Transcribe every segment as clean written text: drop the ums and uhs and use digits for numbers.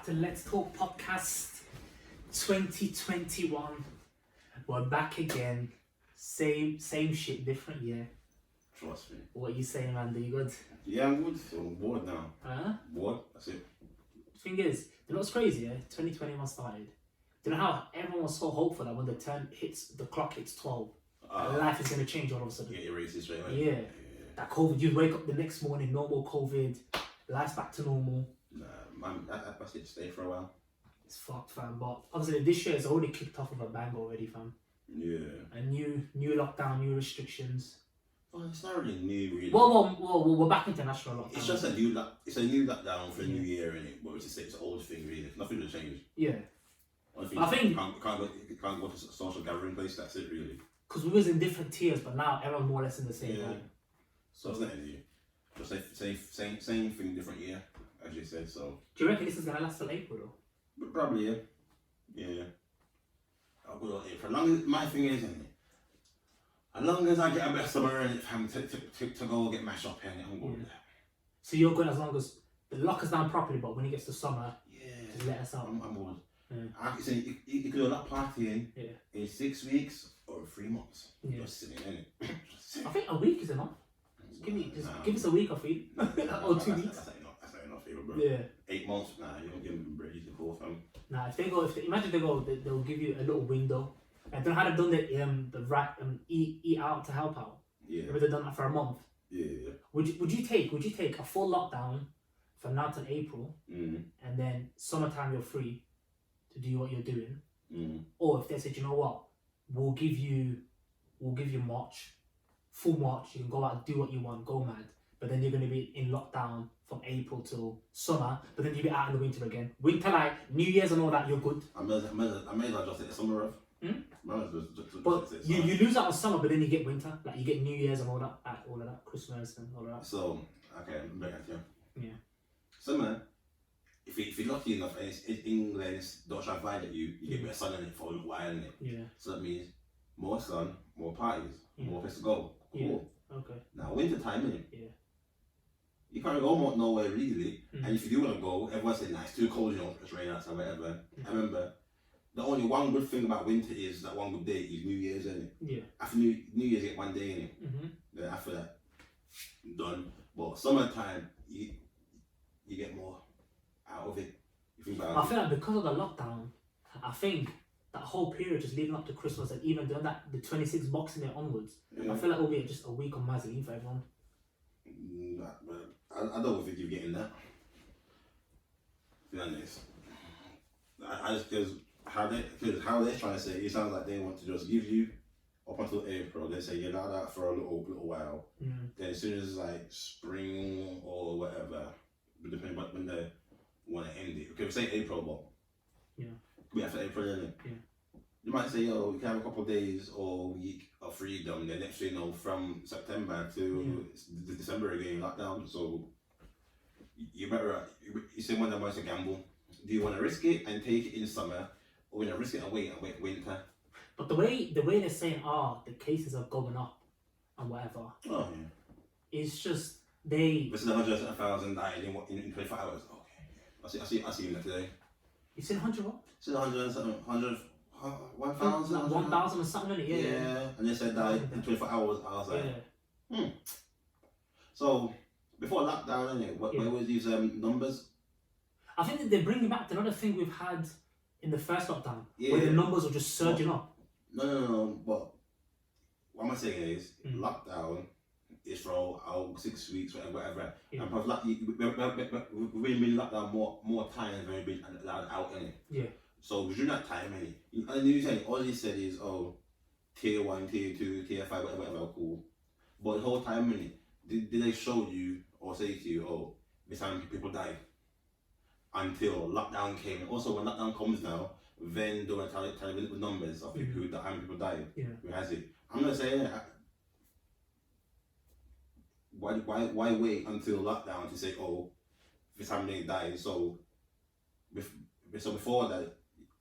to Let's Talk Podcast 2021. We're back again. Same shit, different year. Trust me. What are you saying, Randy? You good? Yeah, I'm good. I'm bored now. Huh? Bored? That's it. Thing is, you know what's crazy, yeah? 2021 started. Do you know how everyone was so hopeful that when the clock hits 12, life is going to change all of a sudden? You get erased straight away. Yeah. That COVID, you wake up the next morning, no more COVID, life's back to normal. Nah, man, that's it. Stay for a while. It's fucked, fam. But obviously this year has already kicked off with a bang already, fam. Yeah. A new lockdown, new restrictions. Well, it's not really new, really. Well, we're back into national lockdown. It's just a new lockdown for a new year, innit? But it's an old thing, really. Nothing will change. Yeah. I think you can't go to social gathering place. That's it, really. Because we was in different tiers, but now everyone's more or less in the same line. So it's nothing new. Just same thing, different year, as you said. So. Do you reckon this is gonna last till April though? But probably, yeah. Yeah. I'll go for long as my thing is, isn't it? As long as I get a bit of summer in it, to go get mashed up in it, I'm good with that. So you're good as long as the lock is down properly, but when it gets to summer, just let us out. I'm good. Yeah. I can say you could do a lot partying in 6 weeks or 3 months. Yeah. Just sitting in it. I think a week is enough. Give us a week or 3 or 2 weeks. That's not enough, bro. Yeah. 8 months, nah, you don't give them break to go, fam. Nah, imagine they go, they'll give you a little window. I don't know how they've done the eat out to help out. Yeah. Have they done that for a month? Yeah. Would you take a full lockdown from now till April, Mm. and then summertime you're free to do what you're doing, Mm. or if they said, you know what, we'll give you March, full March, you can go out and do what you want, go mad, but then you're going to be in lockdown from April till summer, but then you'll be out in the winter again. Winter, like New Year's and all that, you're good. I may as well just take the summer off. But you lose out on summer, but then you get winter, like you get New Year's and all of that, Christmas and all of that. So, okay, I'm back at you. Yeah. Summer, if you're lucky enough and it's England, don't try to violate you, you get a bit of sun in it for a little while, innit? Yeah. So that means more sun, more parties, more places to go. Cool. Yeah. Okay. Now, winter time, innit? Yeah. You can't go nowhere really, and if you do want to go, everyone's saying, nah, it's too cold, you know, it's raining outside, whatever. I remember, the only one good thing about winter is that one good day is New Year's, innit? Yeah. After New Year's, you get 1 day, innit? Mm-hmm. Then after that, done. But summertime, you get more out of it. You think about I feel like because of the lockdown, I think that whole period just leading up to Christmas and even doing that, the 26 Boxing Day onwards, I feel like it'll be just a week of Mazzoline for everyone. Nah, I don't think you're getting that. To be honest. I just, because how they're trying to say, it sounds like they want to just give you up until April. They say you're allowed out for a little while. Then as soon as like spring or whatever, depending on when they want to end it. Okay, we say April, but we after April, isn't it? Yeah. You might say, yo, we can have a couple of days or week of freedom. Then next thing you know, from September to December again, lockdown. So you better, you say one of them wants to gamble. Do you want to risk it and take it in summer, or you want to risk it and wait winter? But the way they're saying, the cases are going up and whatever. Oh yeah. It's just they. This is 100,000 died in 24 hours. Okay. I see that today. You said 100 what? It's 100. 1,000? 1,000 or something, innit? Yeah. And they said died in 24 hours. I was like, So, before lockdown, innit, where was these numbers? I think that they're bringing back another thing we've had in the first lockdown, where the numbers were just surging up. No. But what I'm saying is, lockdown is for 6 weeks, whatever. Yeah. And plus, we've been locked down more times than we've been allowed out, innit? Yeah. So during that time, all he said is, tier 1, tier 2, tier 5, whatever, cool. But the whole time, did they show you or say to you, this time people died? Until lockdown came. And also, when lockdown comes now, then they'll tell you the numbers of people how many people died. Yeah. Who has it? I'm gonna say, why wait until lockdown to say, this how many died? So before that,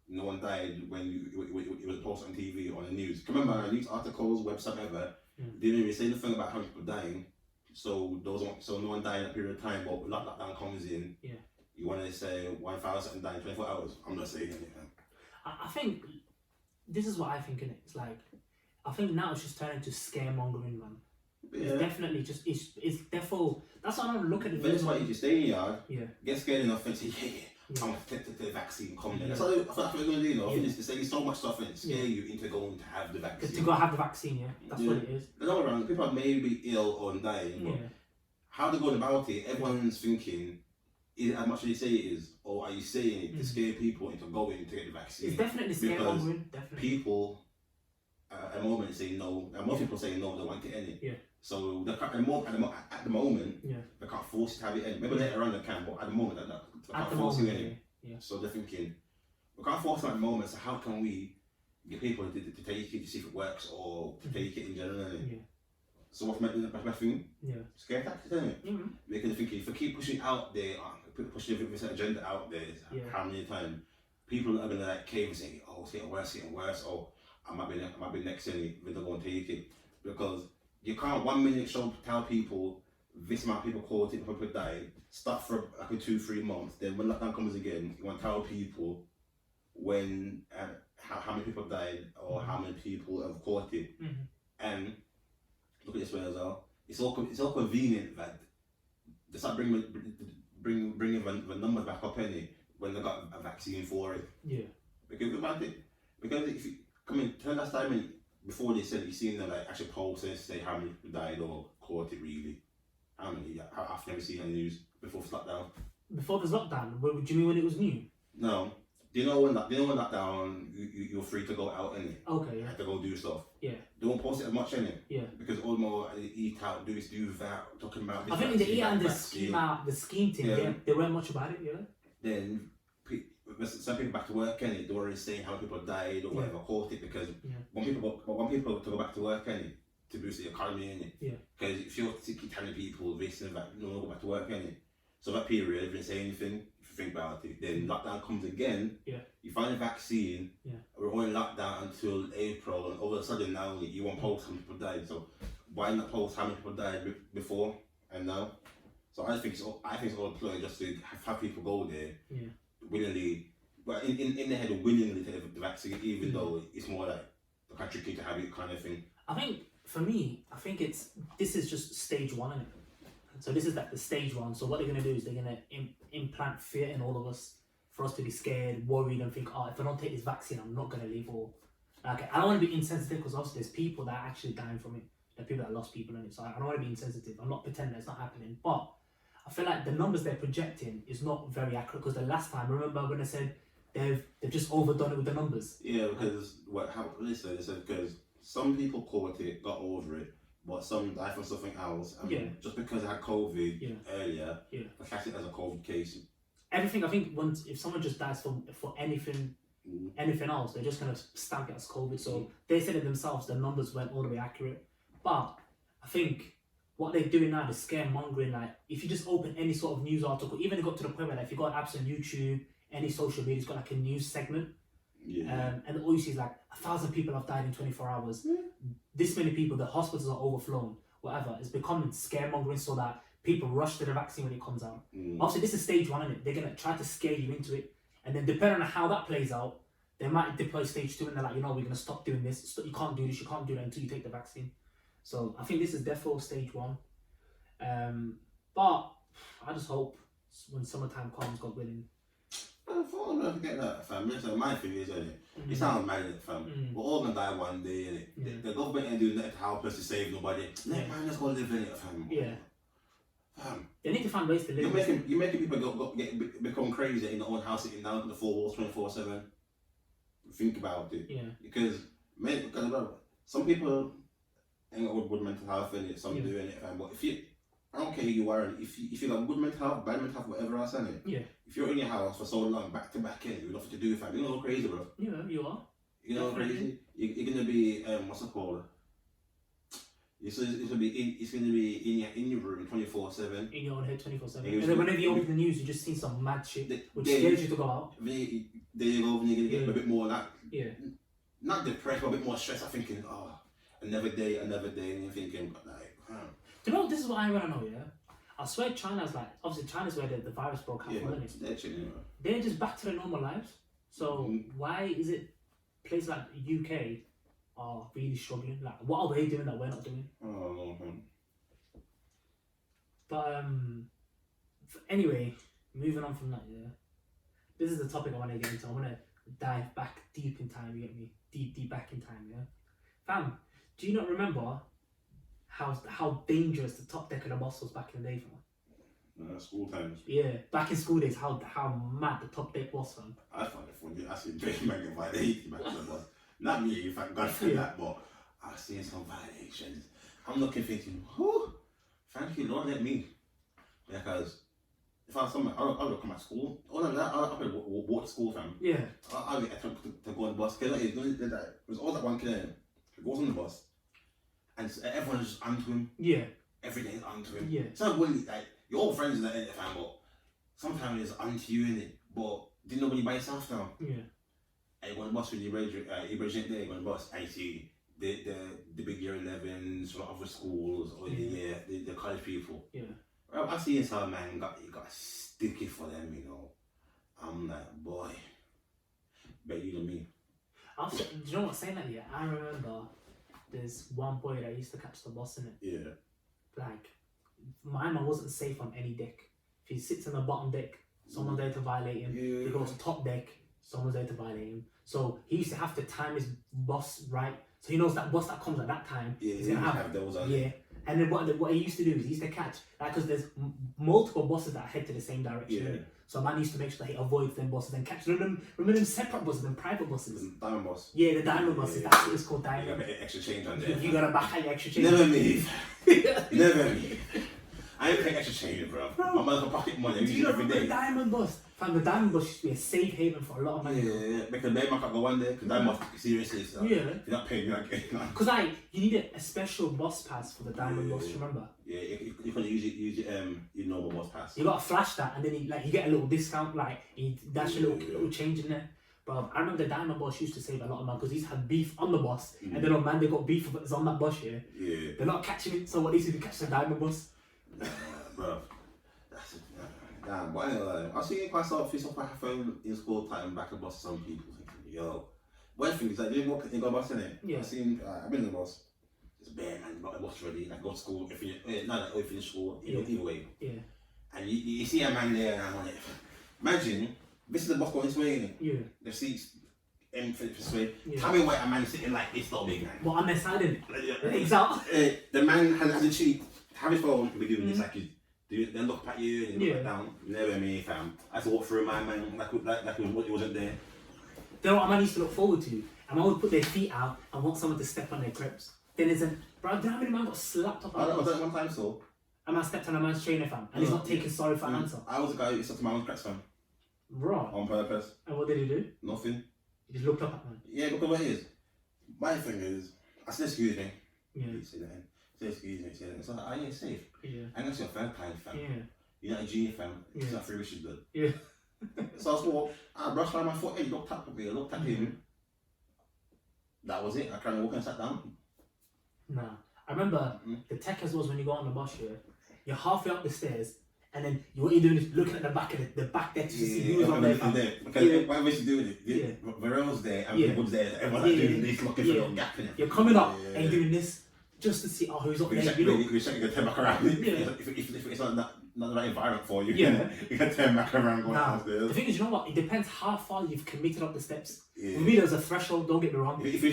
no one died when it was posted on TV or on the news. Remember, news articles, website, whatever, didn't even say anything about how many people dying. So no one died in a period of time, but lockdown comes in. Yeah. You want to say 1,000 died in 24 hours? I'm not saying anything. I think this is what I think, innit? It's like, I think now it's just turning to scaremongering, man. Yeah. It's definitely just, it's therefore, that's what I'm looking at. That's why you just stay in your yard, yeah. Get scared enough and say, I'm going to take the vaccine, come there. That's what we're going to do, you know. It's saying so much stuff and scare you into going to have the vaccine. To go have the vaccine, That's what it is. There's no wrong. People may be ill or dying, but how they're going about it, everyone's thinking, is it as much as you say it is, or are you saying it to scare people into going to get the vaccine? It's definitely scaremongering, definitely. People at the moment say no, and most people say no, they want it in it. Yeah. So at the moment, they can't force it to have it in. Maybe later on they can, but at the moment, they can't force it in it. Yeah. So they're thinking, we can't force it at the moment, so how can we get people to take it to see if it works or to take it in general? Yeah. So what's my thing? Yeah. Scare tactics, isn't it? Mm-hmm. Because they're thinking, if we keep pushing out there, pushing this agenda out there, how many times people are going to like cave and say, oh, it's getting worse, or I might be next in it, they're going to take it. Because you can't 1 minute tell people this amount of people caught it, people died, stop for like 2-3 months, then when lockdown comes again, you want to tell people when how many people died or how many people have caught it. And look at this way as well, it's all convenient that they start bringing the numbers back up when they got a vaccine for it. Yeah. Because about it, because if you turn last time before they said you seen them like actually post and say how many people died or caught it really. How many? How often have you seen on the news before this lockdown? Before this lockdown? Do you mean when it was new? No. Do you know when lockdown you're free to go out in it? Okay, yeah. To go do stuff. Yeah. They won't post it as much in it. Yeah. Because all more eat out, do this, do that, talking about. I think the eat and the scheme thing. They weren't much about it. Yeah. Then some people back to work in it. They were already saying how people died or whatever caught it because when people to go back to work in it to boost the economy in it. Yeah. Because if you're keep telling people this and that, you don't go back to work in it. So that period, they didn't say anything. Think about it, then lockdown comes again, you find a vaccine, we're only locked down until April, and all of a sudden now you want to post how many people died, so why not post how many people died before and now? So I think it's all a ploy just to have people go there willingly, but in the head of willingly to take the vaccine, even though it's more like the country to have it kind of thing. I think, for me, this is just stage one, isn't it? So this is like the stage one. So what they're going to do is they're going to implant fear in all of us for us to be scared, worried and think, oh, if I don't take this vaccine, I'm not going to live. Or like, I don't want to be insensitive because also there's people that are actually dying from it. There are people that lost people in it. So I don't want to be insensitive. I'm not pretending it's not happening. But I feel like the numbers they're projecting is not very accurate because the last time, remember when I said they've just overdone it with the numbers? Yeah, because because some caught it, got over it. But some died from something else. Just because I had COVID earlier, I class it as a COVID case. Everything, I think, if someone just dies for anything else, they're just going to stamp it as COVID. So they said it themselves, the numbers weren't all the way accurate. But I think what they're doing now is scaremongering. Like, if you just open any sort of news article, even it got to the point where like, if you got apps on YouTube, any social media, it's got like a news segment. And all you see is like 1,000 people have died in 24 hours. This many people, the hospitals are overflown, whatever. It's becoming scaremongering so that people rush to the vaccine when it comes out. Obviously, this is stage one, isn't it? They're going to try to scare you into it. And then depending on how that plays out, they might deploy stage two and they're like, we're going to stop doing this. You can't do this, you can't do that until you take the vaccine. So I think this is definitely stage one. But I just hope when summertime comes, God willing, I thought I'm get that, fam. So my thing is, isn't it? It sounds mad, fam. We're all gonna die one day, innit? The government ain't doing nothing to help us to save nobody. Man, let's go live in it, fam. Yeah. Fam. They need to find ways to live. You're making people become crazy in their own house, sitting down in the 4 walls 24/7. Think about it. Yeah. Because some people ain't got good mental health in it. Some do in it, fam. But I don't care who you are, if you got good mental health, bad mental health, whatever else, innit? Yeah. If you're in your house for so long, back to back, you've nothing to do, fam. You know crazy, bro. Yeah, you are. You know crazy. You're gonna be what's it called? It's gonna be in your room 24/7. In your own head 24/7. And then whenever you open the news, you just see some mad shit which scares you to go out. There you go. When you're gonna get a bit more that. Yeah. Not depressed, but a bit more stressed. I'm thinking, another day, and you're thinking like. Do you know, this is what I want to know, yeah? I swear China's like, obviously China's where the virus broke out from, isn't it? They're just back to their normal lives. So why is it places like UK are really struggling? Like, what are they doing that we're not doing? Oh, But anyway, moving on from that, yeah. This is the topic I want to get into. I want to dive back deep in time. You get me? Deep back in time, yeah. Fam, do you not remember how dangerous the top deck of the bus was back in the day, fam? School times. Yeah, back in school days, how mad the top deck was, fam. I find it funny. I see Drake man get violated back in the bus. Not me, thank God for that, but I've seen some violations. I'm looking thinking, whoo, thank you, Lord, let me. Because if I was somewhere, I would come at school. All of that, I would walk to school, fam. Yeah. I would get to go on the bus. Because it was all that one kid who goes on the bus and everyone's just onto him. Yeah. Every day is onto him. Yeah. It's not really like you're all friends in the fam, but sometimes it's onto you in it. But didn't nobody by yourself now. Yeah. And you go on the bus with your bridge there, you go on the bus and you see the big year 11s from other schools or the college people. Yeah. Well, I see how man got sticky for them, you know. I'm like, boy, bet you than me. Do you know what, saying that, yeah, I remember there's one boy that used to catch the bus in it. Yeah. Like, my man wasn't safe on any deck. If he sits on the bottom deck, someone's there to violate him. Yeah. He goes to top deck, someone's there to violate him. So he used to have to time his bus right. So he knows that bus that comes at that time, he's gonna have those. Yeah. And then what he used to do is he used to catch, like, because there's multiple buses that head to the same direction. Yeah. So man used to make sure that he avoids them buses and catch them. Remember them separate buses, them private buses. Diamond bus. Yeah, the diamond buses. That's what it's called, diamond. You got an extra change on there. You gotta back out your extra change. Never me. Never me. I ain't paying extra change, bro. My man's got pocket money. Do you know the diamond bus? Fam, the diamond bus used to be a safe haven for a lot of money. Yeah, because they might go one day. Because diamond bus, seriously, so yeah. If you're not paying, you're not getting that. Because you needed a special bus pass for the diamond bus. Remember? Yeah, you can use your normal bus pass. You got to flash that, and then you get a little discount. Like you dash a little change in there. But I remember the diamond bus used to save a lot of money because he's had beef on the bus, and then man they got beef that's on that bus here. Yeah. They're not catching it, so what they do, they catch the diamond bus. Bro, that's it. Damn, but anyway, I see quite a few stuff I phone in school time back a bus. Some people thinking, yo, one thing is like, you walk in the bus, innit? Yeah. I've been in the bus. It's bare man, you got the bus ready, like go to school, if you finish school, either way. Yeah. And you see a man there, and I'm like, imagine this is the bus going this way, innit? Yeah. The seats empty this way. Yeah. Tell me why a man sitting like this, not big man. Well, on their side, innit? Exactly. The man has a cheat. Have his phone, he'll be doing this like he's then look at you and look down. Never me, fam. I had to walk through my man like he wasn't there. You know what a man used to look forward to? A man would put their feet out and want someone to step on their crepes. Then there's bro, do you know how many man got slapped up? I done it one time, so. A man stepped on a man's trainer, fam, and he's not taking sorry for an answer. I was a guy who stepped on my own crepes, fam. Right. On purpose. And what did he do? Nothing. He just looked up at man. Yeah, because what it is, my thing is, I said excuse me. Yeah. He said that. Say excuse me, say that. It's like, I ain't safe. Yeah. And that's your third time, fam. Yeah. You're not a junior, fam. Yeah. It's not free wishes good. Yeah. So I swore, I brushed by my foot, he looked up at me, I looked at him. That was it. I kind of walked and sat down. Nah. I remember the techers was when you go on the bus here, you're halfway up the stairs, and then what you're doing is looking at the back of the back there to see who's on there. Because what was you doing it? Varel's there and people's there. Everyone's doing this, looking for a little gap in it. You're coming up and you're doing this just to see who's up there. You're checking your turn back around. If it's not the right environment for you, you can turn back around going downstairs. The thing is, you know what? It depends how far you've committed up the steps. With me, there's a threshold, don't get me wrong. If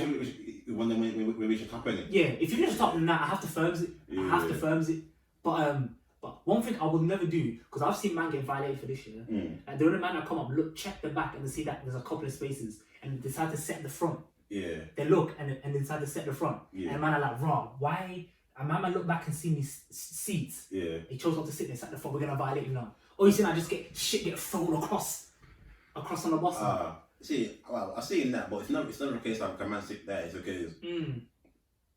when we reach the top, innit? Yeah, if you reach the top, I have to firms it. But one thing I would never do, because I've seen man get violated for this year, and the only man that come up, check the back and they see that there's a couple of spaces and decide to set the front. Yeah. They look and decide to set the front. Yeah. And man are like, raw, why? And man might look back and see these seats. Yeah. He chose not to sit there, sat the front, we're gonna violate him now. Or you see I just get thrown across on the bus. See, well, I've seen that, but it's not a case like a man sit there, it's because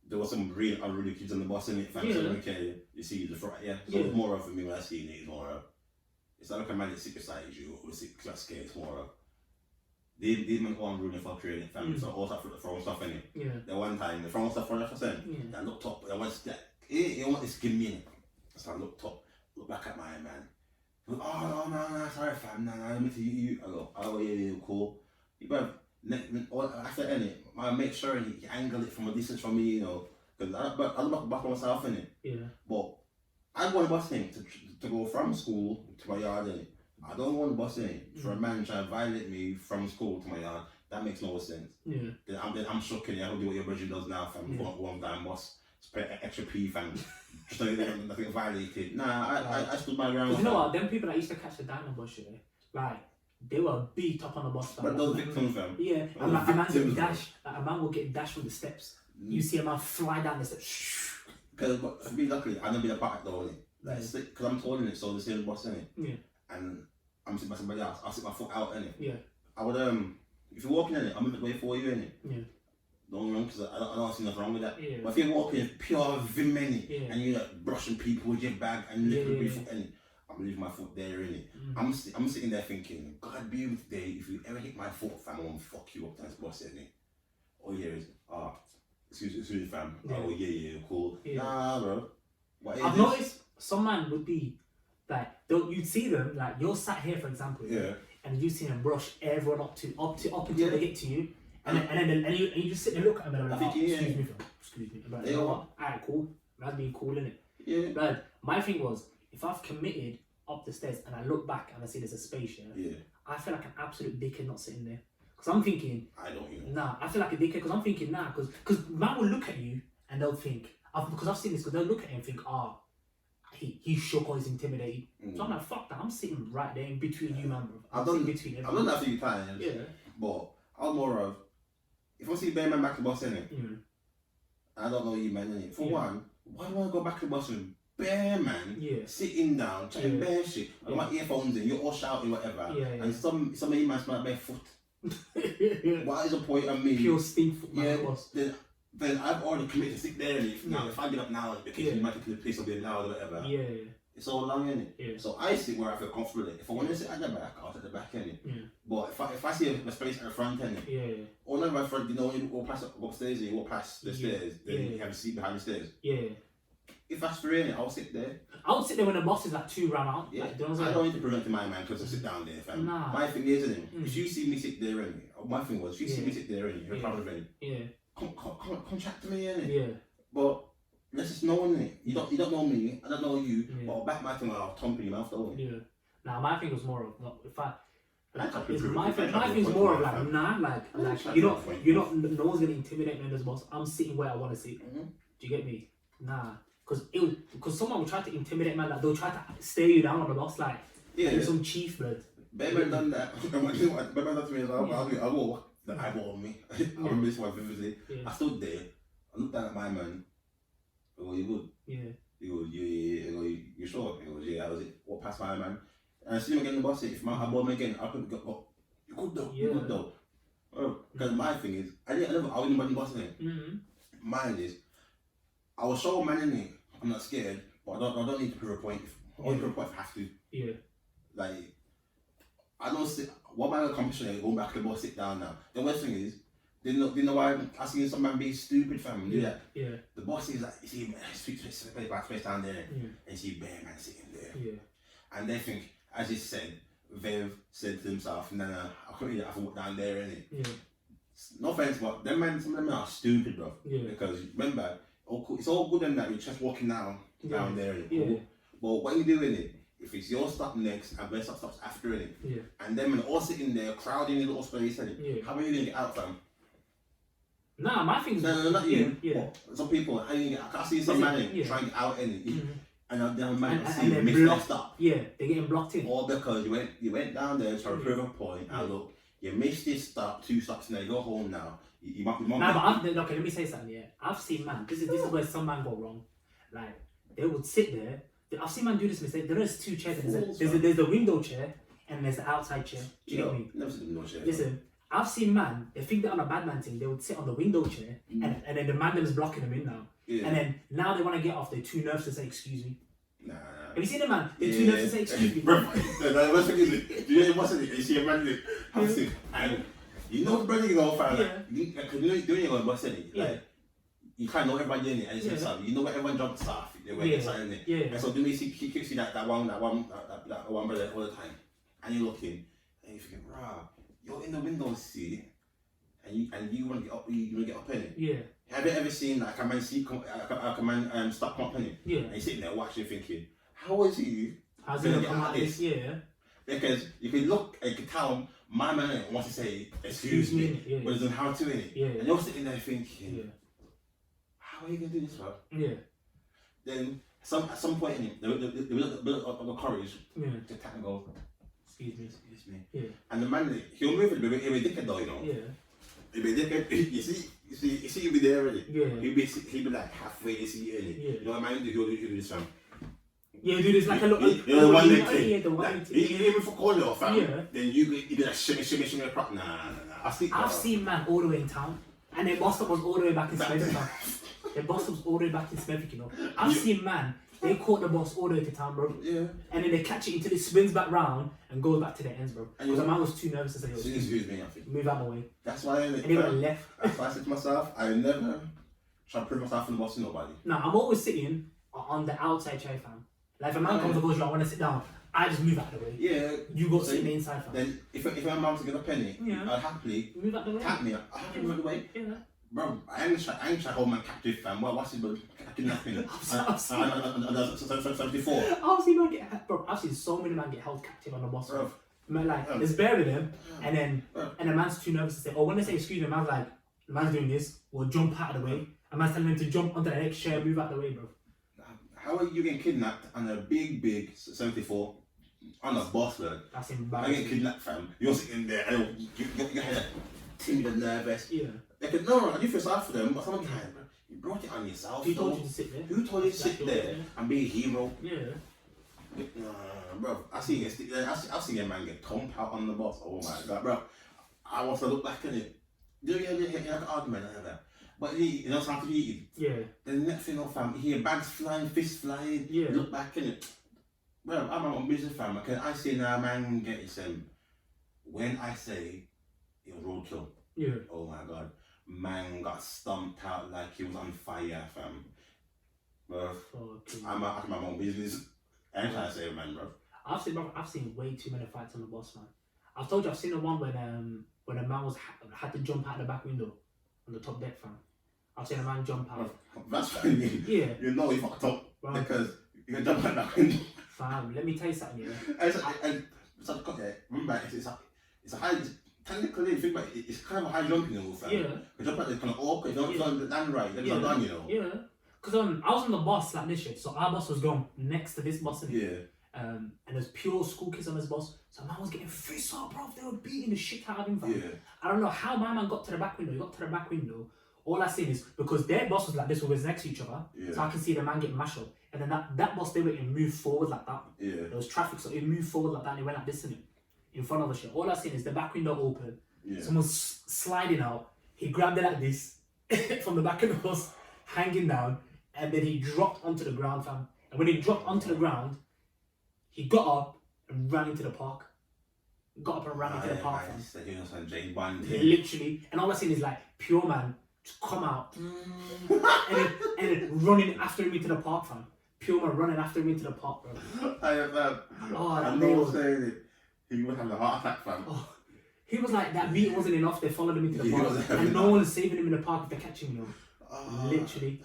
there was some real unruly kids on the bus in it, fam. So okay, you see the front, So it's more of, for me when I see it, it's more of, it's not like a man that sit beside you or sit because scared, it's more of, these men are unruly for training, fam. So all stuff throwing stuff in it. Yeah. The one time, they throwing stuff for 100%. I looked up, I went, you want this give me in it. So I looked up, look back at my man. Oh no, sorry fam, no, let me tell you. I go, yeah, cool. But after any, I make sure he angle it from a distance from me, you know, because I look back on myself in it. Yeah. But I want to bus him to go from school to my yard in it. I don't want to bus in for a man trying to violate me from school to my yard. That makes no sense. Yeah. Then I'm shocking. I don't do what your brother does now, fam. One guy must spend extra P, fam. Just so they get violated. Nah, I stood my ground. You know what? Them people that used to catch the dino bus, like, they were beat up on the bus. But those victims, fam. Yeah, and a man will get dashed from the steps. You see a man fly down the steps. Because for me, luckily, I never been a part of it though, innit? Like, because I'm tall in it, so the same bus, innit? Yeah. And I'm sitting by somebody else, I'll sit my foot out, innit? Yeah. I would, if you're walking in it, I'm in the way for you, innit? Yeah. Don't wrong, because I don't see nothing wrong with that. Yeah. But if you're walking pure vim, innit? And you're like brushing people with your bag and lifting your foot, innit? I'm leaving my foot there, innit? I'm sitting there thinking, God be with today, if you ever hit my foot, fam, I'm gonna fuck you up to this bus, innit? All you hear is, excuse me, fam. Yeah. Oh, yeah, cool. Yeah. Nah, bro. I've noticed some man would be, like, you'd see them, like, you're sat here, for example, and you see them brush everyone up until they get to you, and you just sit and look at them and like, excuse me, fam. Excuse me. But you know what? Alright, cool. That's being cool, innit? Yeah. But my thing was, if I've committed up the stairs and I look back and I see there's a space, I feel like an absolute dickhead not sitting there. Because I'm thinking, I feel like a dickhead because I'm thinking, because man will look at you and they'll think, because I've seen this, because they'll look at him and think, he's shook or he's intimidated. So I'm like, fuck that, I'm sitting right there in between you, man, bro. I've done that a few times, but I'm more of, if I see bare man back to the bus, innit? I don't know you, man, innit? For one, why do I go back to the bus with bare man sitting down, chatting bare shit? I got my earphones in, you're all shouting, whatever, and some of you man smell like bare foot. What is the point of me? Pure stink foot, man. Then I've already committed to sit there, and if I get up now, because you might take the place of being loud or whatever. It's all long, innit? So I sit where I feel comfortable. If I want to sit at the back, I'll sit at the back, innit? But if I see a space at the front, innit? Or not my front, you know, when you walk past upstairs and you walk past the stairs, then you have a seat behind the stairs. If that's free, innit, I'll sit there. I would sit there when the boss is like 2 round out. Yeah. Like, I don't need to prevent my man because I sit down there, fam. Nah. My thing is, innit? If you see me sit there, innit? My thing was, if you see me sit there, innit? You're proud of me. Come chat to me, innit? But let's just know, innit? You don't know me, I don't know you. But I'll back my thing, I'll thump in your mouth, though. Nah, my thing was more of, my thing's more of like, no one's gonna intimidate me in this boss. I'm sitting where I want to sit. Do you get me? Nah. Because someone will try to intimidate man, like they'll try to stare you down on the boss, like you're some chief, blood. Baby done that. Baby done to me as well. I walk the eyeball on me. I remember this one vividly. I stood there, I looked down at my man. I go, you good? Yeah. He goes, yeah. I go, you sure? He goes, yeah. I was it. Walk past my man. And I see him again in the bus. If my eyeball him again, I could go, you good though? You good though? Because my thing is, I wouldn't in the bus in. Mine is, I was so man in it. I'm not scared, but I don't need to prove a point. I only prove a point if I have to. Yeah. Like, I don't sit. What am I accomplishing? Going back to the bus, sit down now. The worst thing is, they know why I seen some man be stupid, fam. Do that. Yeah. The boss is like, you see, space down there, and you see bare man sitting there. Yeah. And they think, as you said, they've said to themselves, nah, I couldn't really have to walk down there, innit? Yeah. No offense, but some of them are stupid, bro. Yeah. Because remember. It's all good and that you're just walking down there, but what you doing it? If it's your stop next and their stop stops after it, and then when all sitting there crowding in a little space, how are you gonna get out, fam? Nah, my thing's no, not you. Some people, how you get out? I see some man trying to get out and then man miss their stop. Yeah, they're getting blocked in. All because you went down there trying to prove a point. And look, you missed this stop, 2 stops, and then you go home now. Okay, let me say something. I've seen man. This is where some man go wrong. Like they would sit there. I've seen man do this mistake. There is 2 chairs. There's the window chair and there's the outside chair. Do you get me? Never seen the window chair. Listen, I've seen man. They think they're on a bad man thing. They would sit on the window chair and then the man them's blocking them in now. Yeah. And then now they want to get off. They're too nervous to say excuse me. Nah. Have you seen the man? They're too nervous to say excuse me. Bro, what's the thing? Do you know what's it? You see a man and you know, brother, you go, fam. Because you know you're going to bust it. Like, you kind of know everybody in it, and it's something. You know what everyone jumps off. They were excited in it. Yeah. And so do we see that one brother all the time, and you're looking, and you're thinking, rah, you're in the window seat, and you want to get up, you want to get up in it. Yeah. Have you ever seen like a man stop up in it? Yeah. And you're sitting there watching, thinking, how is he? How's he gonna come out this? Yeah. Because you can look, and you can tell my man wants to say excuse me, but doesn't how to in it. Yeah. And you're sitting there thinking, how are you gonna do this, bro? Yeah. Then at some point in it, they build up the courage to tap and go, excuse me. Yeah. And the man, he'll move it, he'll be dickhead though, you know. Yeah. He'll be dickhead. You see, he'll be there already. Yeah. He'll be like halfway, you see, in it. Yeah. You know what I mean? He'll do this, fam. Yeah, do this like a little. The one leg thing. Yeah, the one leg thing. Even for calling it off, fam. Yeah. Then you do that shimmy across. Nah. I've seen man all the way in town, and their boss was all the way back in Smethwick. Their boss was all the way back in Smethwick, you know. I've seen man, they caught the boss all the way to town, bro. Yeah. And then they catch it until it spins back round and goes back to the ends, bro. Because the man was too nervous to say, excuse me, I think. Move out my way. That's why and he went left. That's why I said to myself, I never try to prove myself in the boss to nobody. No, I'm always sitting on the outside chair, fam. Like if a man comes and goes, I want to sit down, I just move out of the way. Yeah. You go sit in the inside, fam. Then if my mom's to get a penny, I'd happily move out the way. Tap me. I have to move out the way. Yeah. Bro, I ain't try to hold my captive, fam. What's it, bro? Kidnapping. I've seen so many men get held captive on the bus. Bro. Man, like, there's bare of them, and then and the man's too nervous to say, when they say excuse me, the man's like, the man's doing this, we'll jump out of the way. A man's telling him to jump onto the next chair, move out the way, bro. How are you getting kidnapped on a big 74 on a bus, man? That's embarrassing. I get kidnapped, fam. You're sitting there, and you head timid and nervous. Yeah. They could, no, you feel sorry for them, but sometimes you brought it on yourself. Who told you to sit there? Who told you to sit there and be a hero? Yeah. Bro, I've seen a man get thumped out on the bus. Oh my god, bro. I want to look back at it. You have an argument like that. But you know something to eat. Yeah. The next thing, fam, you hear bags flying, fists flying. Yeah. Look back at it. Well, I'm on business, fam. I say now, man, get it. When I say it was roadkill. Yeah. Oh my god. Man got stumped out like he was on fire, fam. Bro, I'm on my own business. I ain't trying to say it, man, bro. I've seen way too many fights on the bus, man. I've told you I've seen the one when a man had to jump out the back window on the top deck, fam. I've seen a man jump out. That's funny. Yeah. You know he fucked up, bro. Because you can jump out that window. Fam, let me tell you something, Remember, it's a high. Technically, if you think about it, it's kind of a high jumping move, fam. Yeah. You jump out there kind of awkward. If you don't land right, then it's not done, you know. Yeah. Because I was on the bus like this shit, so our bus was going next to this bus, Yeah. And there's pure school kids on this bus, so man was getting fists up, bro. They were beating the shit out of him, fam. Yeah. I don't know how my man got to the back window. He got to the back window. All I seen is because their bus was like this, was next to each other, so I can see the man getting mashed up. And then that bus they were in moved forward like that. Yeah. There was traffic, so it moved forward like that, and it went like this in front of the shit. All I seen is the back window open. Yeah. Someone's sliding out. He grabbed it like this from the back of the bus, hanging down, and then he dropped onto the ground, fam. And when he dropped onto the ground, he got up and ran into the park. Got up and ran into the park, fam. Literally, and all I seen is like pure man just come out and then running after him into the park, fam. Pure man running after him into the park, bro. I know saying it. He would have a heart attack, fam. Oh, he was like, that beat wasn't enough, they followed him into the park. And no one's saving him in the park if they're catching him, literally.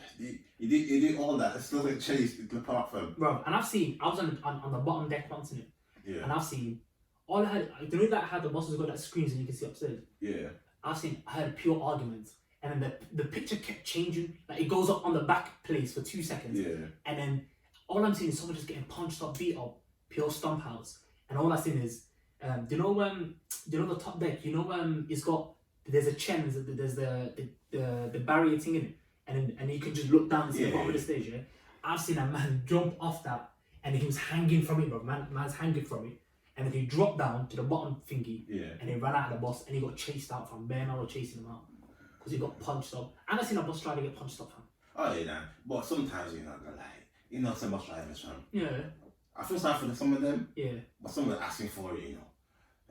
You did all that, it's still like chased into the park, fam. Bro, and I was on the bottom deck once in it. Yeah. And I've seen, all I had, you know that how the buses got that screens and you can see upstairs? Yeah. I heard pure arguments. And then the picture kept changing. Like it goes up on the back place for 2 seconds. Yeah. And then all I'm seeing is someone just getting punched up, beat up, pure stomp outs. And all I've seen is, do you know the top deck? You know it's got, there's a chair, there's the barrier thing in it, and you can just look down and see the bottom of the stage. Yeah, I've seen a man jump off that, and he was hanging from it, bro. Man's hanging from it, and then he dropped down to the bottom thingy, and he ran out of the bus, and he got chased out from bare man were chasing him out because he got punched up. And I seen a bus driver get punched up, fam. Oh yeah, nah. But sometimes you're not gonna lie. Some bus drivers, fam. Yeah. I feel sorry for some of them. Yeah. But some of them asking for it,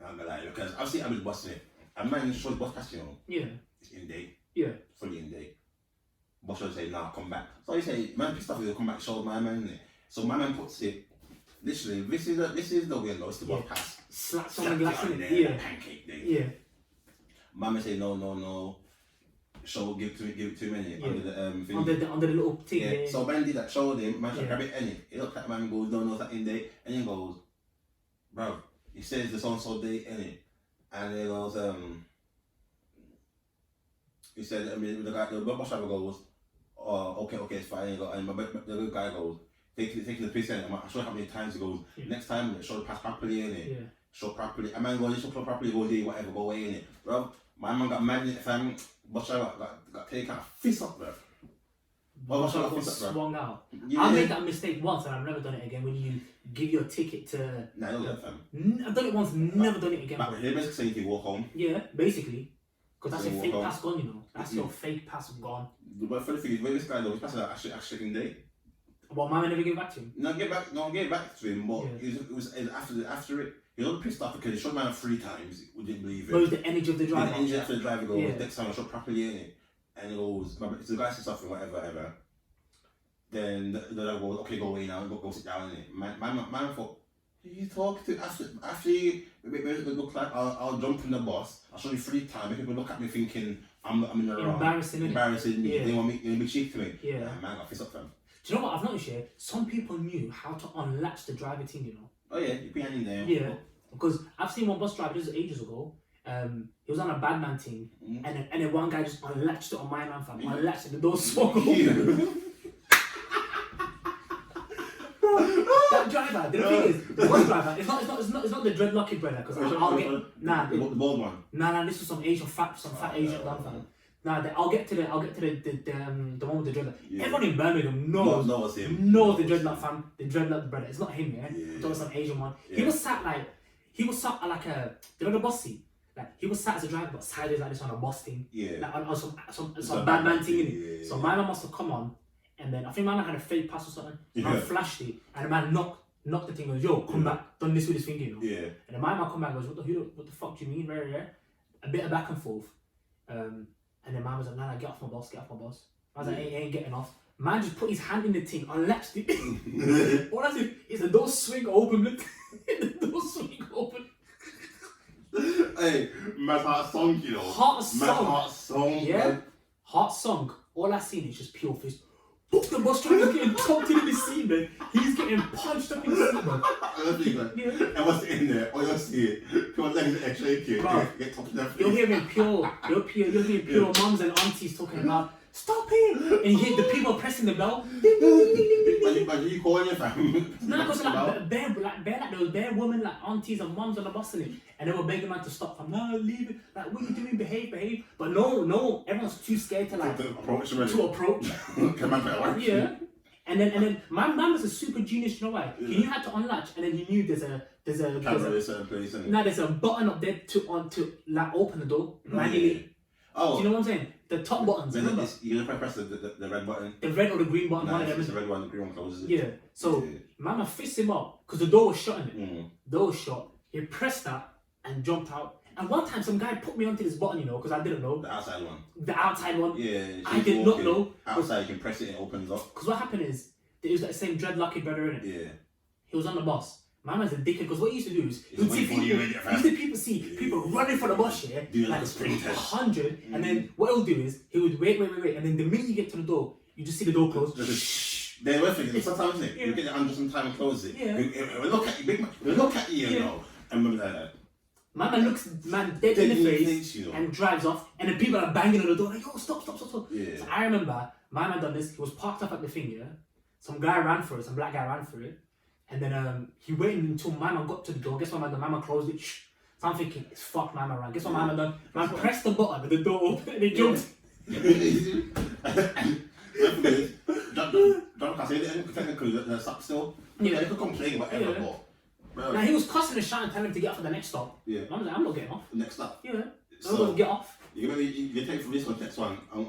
I'm gonna lie, because I've seen Abby's busting it. A man showed bus pass, Yeah. It's in date. Yeah. Fully in date. Boss will say, nah, come back. So he say, man pissed off, he'll come back, show my man, innit? So my man puts it, literally, this is the window, it's the bus pass. Slaps on the glass, on innit? there, Yeah. pancake there. Yeah. My man say, no. Show, give it to him, innit? Under the thing. Under the little thing. Yeah. So man did that, showed him, man should grab it, innit? He looked at man and goes, no, that in there. And he goes, bro, he says the so-and-so date, innit? And he goes, he said, the bus driver goes, oh, okay, it's fine. And the guy goes, taking the piss, innit? I'm sure how many times he goes, next time, show the pass properly, innit? Yeah. Show properly. And man goes, show properly, go there, whatever, go away, innit? Bro, my man got mad, fam. Bus driver got taken out, fist up, bro. Bus driver got swung out. Yeah. I made that mistake once and I've never done it again. When you give your ticket to... Nah, I don't do that, fam. I've done it once, never done it again. But they're basically saying you can walk home. Yeah, basically. Because that's your fake pass gone, you know. That's your fake pass gone. But for the thing is, when this guy though, he's passing that actually in day. What, my man never gave back to him? No, get back to him, but it was after it. He was pissed off because he shot man 3 times, we didn't believe it. But it was the energy of the driver. The energy after the driver goes, next time I shot properly, innit? And he goes, the guy says something, whatever. Then the guy goes, okay, go away now, go sit down, innit? Man thought, who you talking to? After you look like I'll jump in the bus, I'll show you 3 times, people look at me thinking I'm in the wrong. Embarrassing, yeah. They want me, they be cheeky to me. Yeah. Man got fist up, fam. Do you know what I've noticed here? Some people knew how to unlatch the driver thing, you know? Oh yeah, you put your hand in there. Yeah. Because I've seen one bus driver, this was ages ago, he was on a bad man thing, and then one guy just unlatched it on my man, fam. Unlatched it, the door swung open. That driver, the thing is, the bus driver, it's not the dreadlocky brother, because I'll get, the bald one. Nah, this was some fat Asian gun, fam. Nah, I'll get to the one with the dreadlock. Yeah. Everyone in Birmingham knows the dreadlock, fam. The dreadlock brother. It's not him, yeah. It's always some Asian one. Yeah. He was sat like a, you know the bus seat? Like he was sat as a driver, but sideways like this on a bus thing. Yeah. Like on some bad man thing, innit? Yeah. So my man must have come on, and then I think my man had a fake pass or something. Yeah. Man flashed it, and the man knocked the thing. Goes, yo, come back, done this with his finger, you know. Yeah. And then my man come back and goes, what the fuck do you mean, right? A bit of back and forth. And then man was like, nah, get off my bus. I was like, he ain't getting off. Man just put his hand in the thing, unlatched it. All I see is the door swing open. The door swing open. Hey, man's heart sunk, you know. Heart sunk. Yeah. Man. Heart sunk. All I seen is just pure fist. Book the bus driver's getting tucked in the seat, man. He's getting punched up in the seat, man. Yeah. And what's in there? All you'll see it. Pure legs are shaking. Get tucked in their face. You'll hear pure mums and aunties talking about, stop it! And you hear the people pressing the bell. But you calling your fam? No, because there was bare women, like aunties and mums on the bus in it. And they were begging man to stop. I'm no, leave it. Like, what are you doing? Behave. But no, everyone's too scared to like approach. Come on, yeah. And then my man was a super genius. You know why? Yeah. He knew how to unlatch, and then he knew there's a button up there to like open the door manually. Oh. Do you know what I'm saying? The top buttons. Remember? You're gonna press the red button. The red or the green button. One of them. The red one, the green one closes it. Yeah. So Mama fist him up because the door was shut in it. The door was shut. He pressed that and jumped out. And one time some guy put me onto this button, you know, because I didn't know. The outside one. The outside one. Yeah. I did not know. Outside you can press it and it opens up. Because what happened is, it was that same dreadlocky brother in it. Yeah. He was on the bus. My man's a dickhead because what he used to do is he would see people running for the bus, yeah, do like a sprint 100, and then what he'll do is he would wait, and then the minute you get to the door, you just see the door close. They're worth it. Sometimes you get it under some time and close it. Yeah. We look at you, big man. We look at you, you know, and remember that. My man looks dead in the face, you know, and drives off, and then people are banging on the door like, yo, stop. Yeah. So I remember my man done this. He was parked up at the thing, yeah. Some black guy ran for it. And then he waited until my man got to the door. Guess what, man? The man closed it. Shh. So I'm thinking, it's fuck, my man ran. Guess what, my man done? Man pressed the button and the door opened and he jumped. Don't say anything technically, they're stuck still. Yeah. They could complain whatever, but. Now he was cussing and shouting, telling him to get off at the next stop. Yeah. I was like, I'm not getting off. Next stop? Yeah. I'm going to get off. You take from this one, next one. I do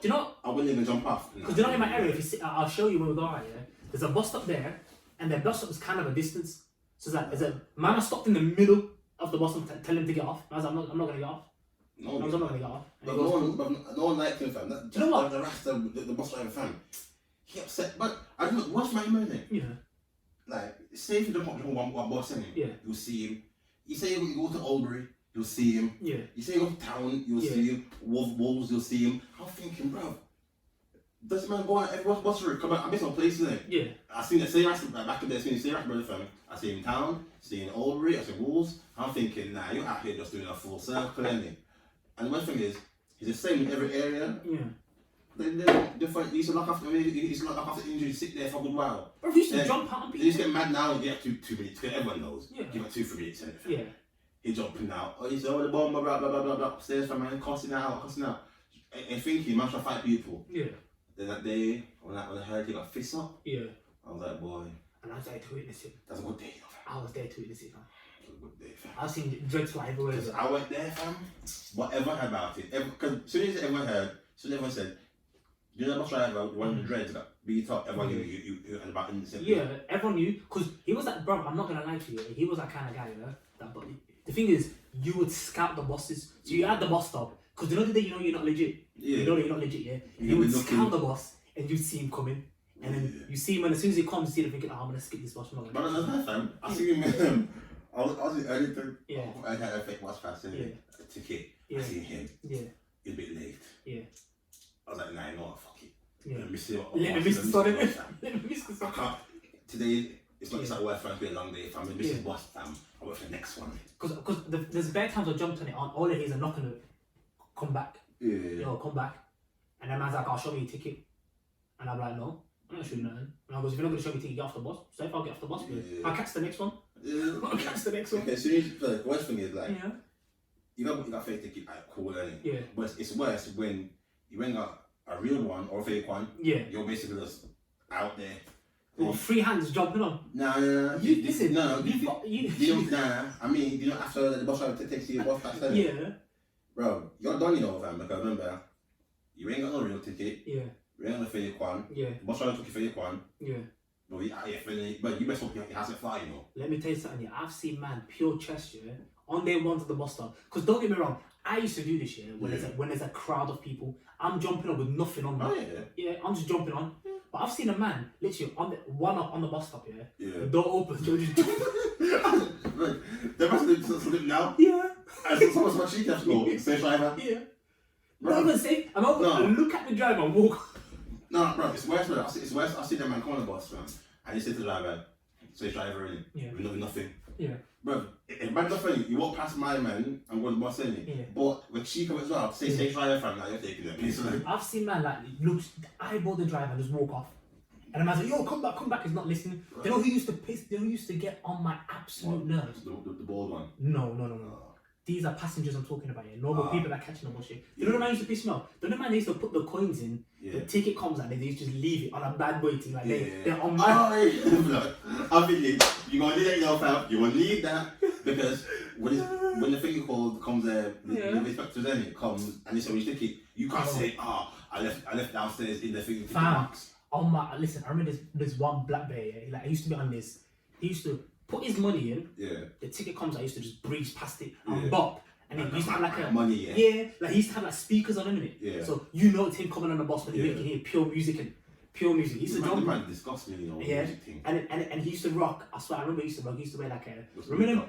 you know? I wouldn't even jump off. Because you know in my area, if you see, I'll show you where we go out, yeah? There's a bus stop there, and the bus stop is kind of a distance. So it's like, man stopped in the middle of the bus and tell him to get off. I was like, I'm not going to get off. No, I'm not gonna get off. But no one liked him, fam. Do you know what? The rest of the bus driver, fam. He upset, but I don't know, what's my man? Yeah. Like, say if you don't want one bus in him, yeah, you'll see him. You say you go to Albury, you'll see him. Yeah. You say you go to town, you'll see him. Wolves, you'll see him. I'm thinking, bro, does man go on every bus route? Come on, I miss some places in. Yeah. I seen that same back in the day, same brother family. I see him in town, see him in Albury, I see Wolves. I'm thinking, nah, you're out here just doing a full circle, ain't you? And the one thing is, he's the same in every area. Yeah. They're different. He used to lock off the injury, sit there for a good while. Bro, he used to jump out on people. They just get mad now and get 2 minutes, because everyone knows. Yeah. Give it 2-3 minutes. Yeah. He jumping out. Oh, he said, oh, the bomb, blah, blah, blah, blah, blah, upstairs for man, cussing out. And thinking, man, trying to fight people. Yeah. Then that day, when I heard he got fists up, yeah, I was like, boy. And I was there to witness it. That's a good day, fam. I was there to witness it, fam. That's a good day, fam. I've seen dreads fly everywhere. Because I went there, fam. Whatever about it. Because as soon as everyone said, you know, bus driver, one of the dreads got beat up, everyone knew you and about innocent. Yeah, everyone knew. Because he was like, bro, I'm not going to lie to you, he was that kind of guy, but the thing is, you would scout the buses. So you're at the bus stop, because you know the day you know you're not legit. Yeah. You know that you're not legit, yeah? You would scout the bus, and you'd see him coming. And then you see him, and as soon as he comes, you see him thinking, oh, I'm going to skip this bus. But that's my fam. I see him, I was in early thing. Yeah. I had a fake bus pass, a ticket. Yeah. I see him. Yeah. He's a bit late. Yeah. I was like, nah, you know what, fuck it. Yeah. Let me see what Let me miss the sun. Let me miss the sun. I can't. Today, it's not like work, fam. It's been a long day. If I'm going to miss the bus, fam, I'll wait for the next one. Because there's bare times I jumped on it, all it is a knock on it, come back. Yeah. Yo, come back. And then man's like, I'll show me a ticket. And I'm like, no, I'm not showing nothing. And I goes, if you're not going to show me a ticket, get off the bus. So if I'll get off the bus, I'll catch the next one. Yeah. I'll catch the next one. Okay, so the worst thing is like, yeah. you got a fake ticket, cool, innit? Yeah. But it's worse when you ain't got a real one or a fake one. Yeah. You're basically just out there. Well, free hands jumping on. Nah. Nah, I mean, you know, after the bus driver takes you bus pass, yeah. Bro, you're done, you know, fam. Because remember, you ain't got no real ticket. Yeah. You ain't got no fake one. Yeah. The bus driver took your fake one. Yeah. But you best hope he hasn't fly, you know. Let me tell you something. Yeah, I've seen man pure chest, yeah, on their ones at the bus stop. Because don't get me wrong, I used to do this, yeah, when there's a crowd of people. I'm jumping on with nothing on me. Oh, yeah. Yeah, I'm just jumping on. Yeah. But I've seen a man literally on the bus stop, yeah. Yeah. The door opens, you're just Look, there must be something now. Yeah. And so someone's my cheek after go. Safe driver. Yeah. Not even safe. I'm over look at the driver and walk. No, bro, it's worse, bro. It's worse. I see that man come on the bus, man, and he said to the driver, safe driver, in. Yeah. We know nothing. Yeah. Bro, if man nothing, you walk past my man and go on the bus, innit? Yeah. But with cheek as well, say safe driver, fam, like you're taking it, please. I've seen man like looks eyeball the driver and just walk off. And the man's like, yo, come back, he's not listening. Right. You know who used to piss, you know who used to get on my absolute nerves? The bald one? No. These are passengers I'm talking about here. Normal people that are catching the bus here. You know the man used to piss me off? The man used to put the coins in, the ticket comes out, and they used to just leave it on a bad boy thing. Like they're on my... I'm thinking, you're going to need that, you know, fam. You're going to need that because when the thing comes there, the inspector's in it comes and they say, when you ticket, you can't say, I left downstairs in the thing. Box. Oh my, listen, I remember there's one black bear, like he used to be on this, he used to put his money in, the ticket comes out, he used to just breeze past it and bop, and he used to have like a, money, like he used to have like speakers on him, innit? So you know it's him coming on the bus when you can hear pure music, he used to jump. Man disgust me, you know, music thing. And he used to rock, I swear, I remember he used to wear like a, remember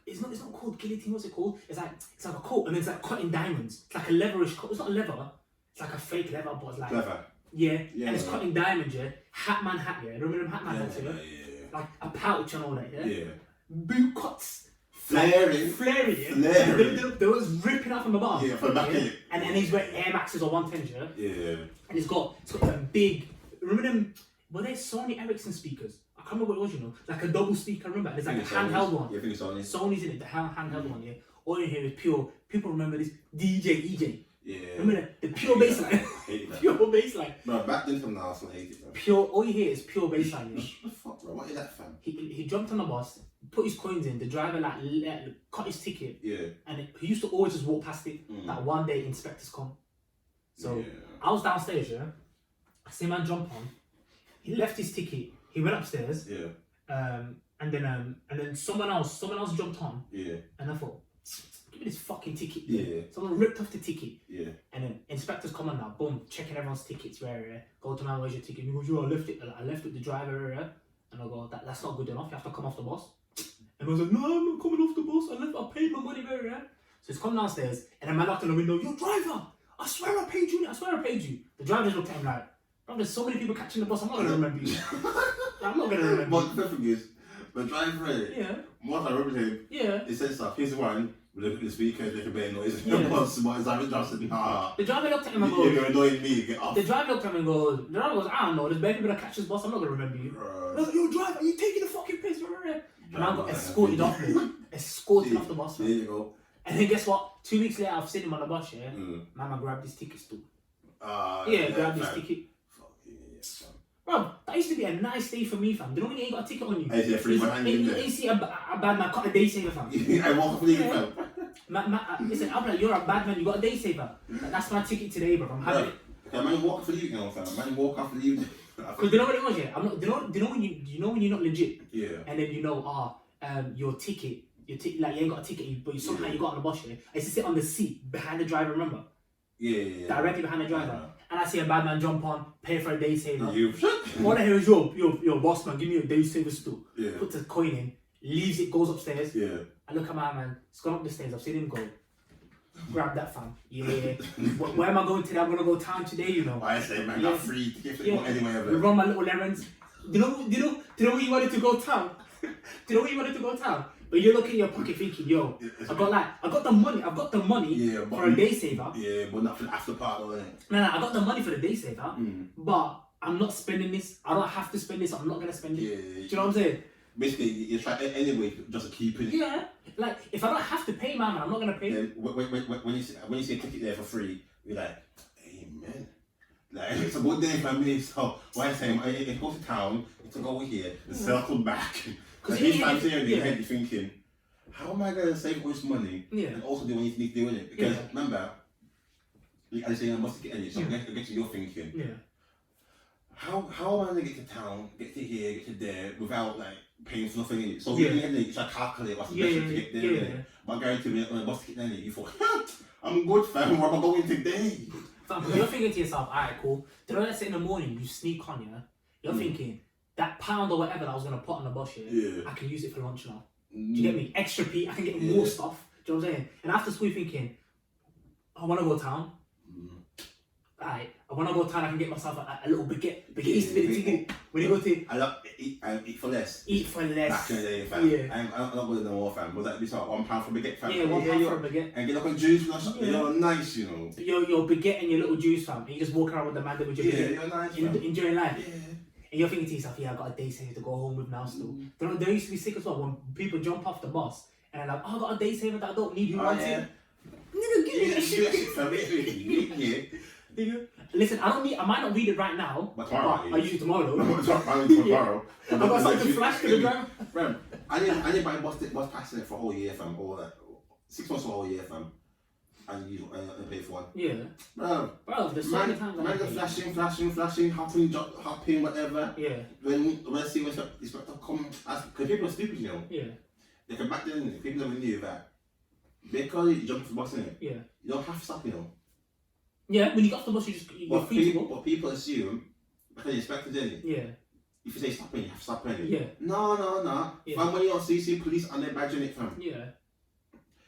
it's not called guillotine, what's it called? It's like a coat, and it's like cut in diamonds, it's like a leverish coat, it's not a leather, it's like a fake leather, but it's like... Clever. Yeah, and it's cut in diamonds, Hatman hat, remember them Hatman hats, like a pouch and all that, boot cuts, flaring, They was ripping out from the bottom, from the back, and he's wearing Air Maxes or 110s, and he's got them big, remember them, were they Sony Ericsson speakers? I can't remember what it was, you know, like a double speaker, remember? There's like a handheld one. Yeah, I think it's Sony's in it, the handheld one, all you hear is pure, people remember this DJ EJ. Yeah. Remember the pure bassline? Pure bassline. Bro, back then from now, I still hate it, bro. Pure, all you hear is pure bassline. What the fuck, bro? What is that, fam? He jumped on the bus, put his coins in, the driver cut his ticket, and he used to always just walk past it. That one day inspectors come. So I was downstairs, I see a man jump on, he left his ticket, he went upstairs, and then someone else jumped on, and I thought, give at this fucking ticket. Yeah. Someone ripped off the ticket. Yeah. And then inspectors come on now, boom, checking everyone's tickets, yeah. Go to man, where's your ticket? He goes, yo, I left it with the driver, yeah. And I go, that's not good enough, you have to come off the bus. And I was like, no, I'm not coming off the bus, I paid my money, yeah. So he's come downstairs, and then man knocked on the window, yo, driver, I swear I paid you. The driver just looked at him like, bro, there's so many people catching the bus, I'm not gonna remember you. I'm not gonna remember you. But the thing is, the driver, once I remember him, he said stuff, here's the one, with the speakers, they can make noise, the bus, but his driver just said, nah. The driver looked at him and goes, you're annoying me, get off. The driver looked at him and goes, I don't know, there's better people that catch this bus, I'm not gonna remember you. I was like, yo, driver, you taking the fucking piss, and I got escorted off the bus. There you go. And then guess what? 2 weeks later, I've seen him on the bus, Mama grabbed his ticket too. Grabbed his ticket. Bro, that used to be a nice day for me, fam. You know when you ain't got a ticket on you? You see a bad man, cut a day saver, fam. I walk for you, fam. Listen, I'm like, you're a bad man, you got a day saver. That's my ticket today, bro. I'm having it. Okay, man, walk for you, fam. Man, walk after you. Because you know what it was, I'm not. Do you know when you're not legit? Yeah. And then you know, your ticket, like you ain't got a ticket, but somehow you got on the bus. I used to sit on the seat behind the driver. Remember? Yeah. Directly behind the driver. And I see a bad man jump on, pay for a day saver. All I hear is yo, boss man, give me a day saver still. Yeah. Puts the coin in, leaves it, goes upstairs. Yeah. I look at my man, he's gone up the stairs. I've seen him go. Grab that, fam. Yeah. Where am I going today? I'm gonna go town today, you know. I say, man, got free tickets anywhere. We run my little errands. Do you know where you wanted to go town? But you look in your pocket thinking, yo, I got the money for a day saver. Yeah, but not for the after part though, innit? No, I got the money for the day saver, but I'm not spending this. I don't have to spend this. I'm not gonna spend it. Yeah. Do you know what I'm saying? Basically, you try anyway just to keep it. Yeah. Like if I don't have to pay, man, I'm not gonna pay. Then when you see a ticket there for free, you're like, hey man. Like, it's a good day for me, so why I say it goes to town, it's to go over here and circle back. Because each time there in your head, you're thinking, how am I going to save all this money and also do what you need to do in it? Because remember, like I say, I must get in it, so get to your thinking. How am I going to get to town, get to here, get to there without like paying for nothing in it? So in the end, you try to calculate what's the best to get there. But I guarantee you, when I bus ticket in it, you thought, I'm good, fam, where am I going today? You're thinking to yourself, alright, cool. Then let's say in the morning you sneak on, you're thinking, that £1 or whatever that I was going to put on the bus I can use it for lunch now. Do you get me? Extra P, I can get more stuff. Do you know what I'm saying? And after school thinking, I want to go town. Alright, I want to go town, I can get myself a little baguette. Baguette used to be the thing. When you go to... I love eat for less. Eat for less. Back in the day, fam. I'm not going to know more, fam. Was that £1 for a baguette, fam? Yeah, £1 for a baguette. And get like a juice, you're nice, you know. Your baguette and your little juice, fam. And you just walk around with the man with your baguette. You're nice, fam. Enjoying life. Yeah. And you're thinking to yourself, I got a day saver to go home with now still. They used to be sick as well when people jump off the bus and they're like, I got a day saver that I don't need, you want it? Nigga, give me that shit. Nigga. Listen, I might not read it right now, but I'll use it tomorrow. Tomorrow. I've got something to flash to the driver. Fam, I didn't buy bus passing it for a whole year, fam, or like 6 months for a whole year, fam. And you pay for one. Yeah. Bro, there's so many times I flashing, hopping, whatever. Yeah. When I see when it's about to come, because people are stupid, you know. Yeah. Like back then, people never knew that because you jump off the bus in it. Yeah. You don't have to stop, you know. Yeah, when you get off the bus, you're free to go. But people assume because you expected it. Yeah. If you say stop it, you have to stop it. Yeah. No. Yeah. Fam, when you're CC police and they're badging it, fam. Yeah.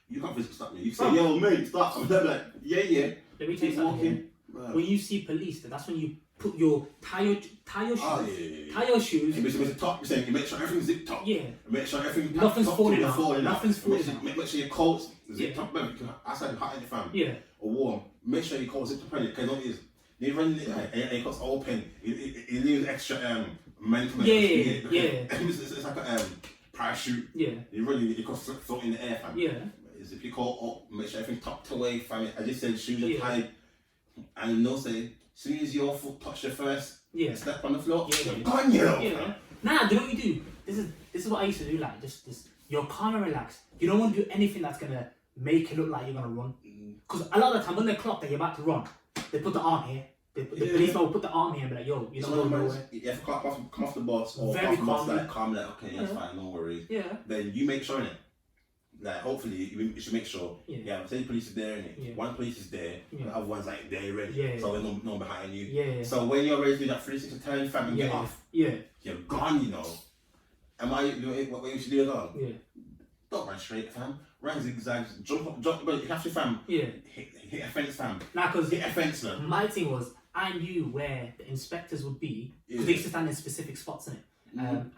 You can't physically stop me. You say, yo, mate, stop. And they're like, yeah. Let me tell you something. When you see police, that's when you put your tie your shoes. Tie your shoes. And with the top, you're saying you make sure everything's zipped up. Yeah. Make sure everything nothing's falling out. Nothing's falling out. Make sure your coat's zipped up. Outside the hot in the fam. Yeah. Or warm. Make sure your coat's zipped up. Because what it is, you run and your coat's open. You lose extra momentum. Yeah. It's like a parachute. Yeah. You run your coat's float in the air, fam. Yeah. If you call up, make sure everything's tucked away, fam. I just said shoes are tied. And you know, say, as soon as your foot touch the first step on the floor, you're gone, you know. Yeah. Nah, do you know what you do? This is what I used to do, like, just you're calm and relaxed. You don't want to do anything that's going to make it look like you're going to run. Because a lot of the time, when they clock that you're about to run, they put the arm here. The policeman will put the arm here and be like, yo, you don't know nowhere. You have to come off the bus or very calm, like, okay, that's fine, no worries. Yeah. Then you make sure, like hopefully you should make sure. Yeah, say the police is there, innit? Yeah. One police is there, and the other one's like there ready. Yeah. So there's no one behind you. Yeah. So when you're ready to do that 360 turn, fam, and get off, you're gone, you know. And what you should do as well? Yeah. Don't run straight, fam. Run zigzags, jump, but you have to, fam. Yeah. Hit a fence, fam. Nah, cause hit a fence, man. My thing was, I knew where the inspectors would be, because they used to stand in specific spots, innit?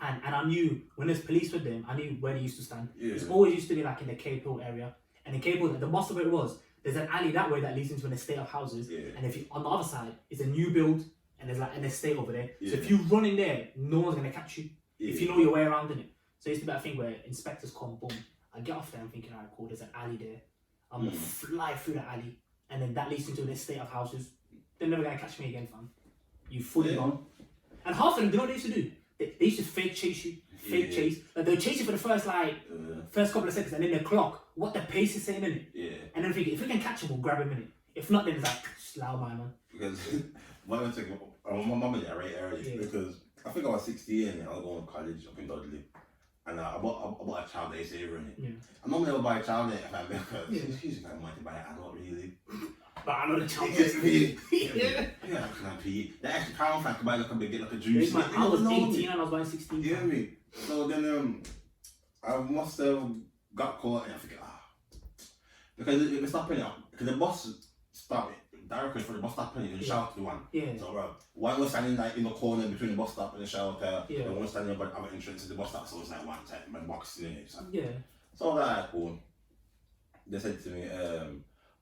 And I knew when there's police with them, I knew where they used to stand. It's always used to be like in the Cape Hill area. And in Cape Hill, the most of it was, there's an alley that way that leads into an estate of houses. And if you on the other side, it's a new build and there's like an estate over there. So if you run in there, no one's gonna catch you. If you know your way around in it. So it used to be that thing where inspectors come, boom. I get off there, I'm thinking, alright, cool, there's an alley there. I'm gonna fly through the alley, and then that leads into an estate of houses. They're never gonna catch me again, fam. You fully gone. And half of them, do you know what they used to do? They used to fake chase you, chase. Like they'll chase you for the first couple of seconds, and then they clock what the pace is saying in it. And then thinking, if we can catch him, we'll grab him in it. If not, then it's like slow my man. Because my mum and I rate early because I think I was 16 and I was going to college up in Dudley. And I bought a child day saver in it. I normally never buy a child day if I'm because she's got money to buy it. I don't really. But I know the child day saver. Yeah, I can pay. The extra pound fan can buy like a big, like a juice. I was 18 and I was buying 16. You hear me? So then I must have got caught and I think because it was stopping up because the bus stopped directly for the bus stop and the shelter one. So one was standing like in the corner between the bus stop and the shelter. And one was standing by the other entrance to the bus stop. So it was like one side, my box in it. So that cool. They said to me,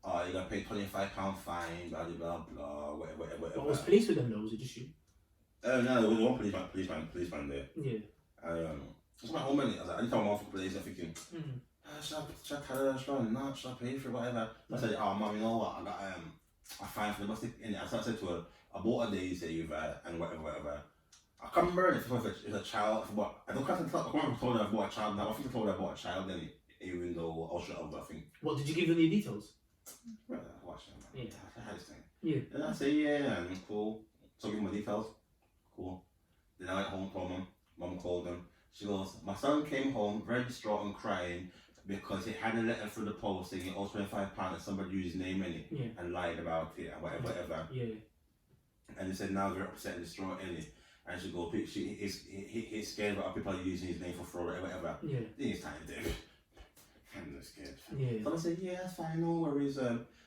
"Oh, you're gonna pay £25 fine, blah blah blah, whatever." What was police with them though? Was it just you? No, there was one policeman there. It's my home minute. I was like, anytime I'm off the police, I'm thinking, should I tell her restaurant? No, should I pay for it, whatever? I said, oh mum, you know what? I got a fine for the bus ticket. And I said to her, I bought a day saver and whatever. I can't remember if it's a child. I don't can't remember if I told her I bought a child now. I think I told her I bought a child then, even though I was shut up, I think. What, did you give them the details? Well, watch them. I had this thing. And I say, and cool. So I give them my details. Cool. Then I went home, told mum. Mum called them. She goes, my son came home very distraught and crying because he had a letter through the post saying he owes £25 and somebody used his name in it and lied about it and whatever. And he said now they're upset and distraught in it. And she goes, he's scared about people using his name for fraud or whatever. Then it's time to I'm not scared. So I said, that's fine, no worries.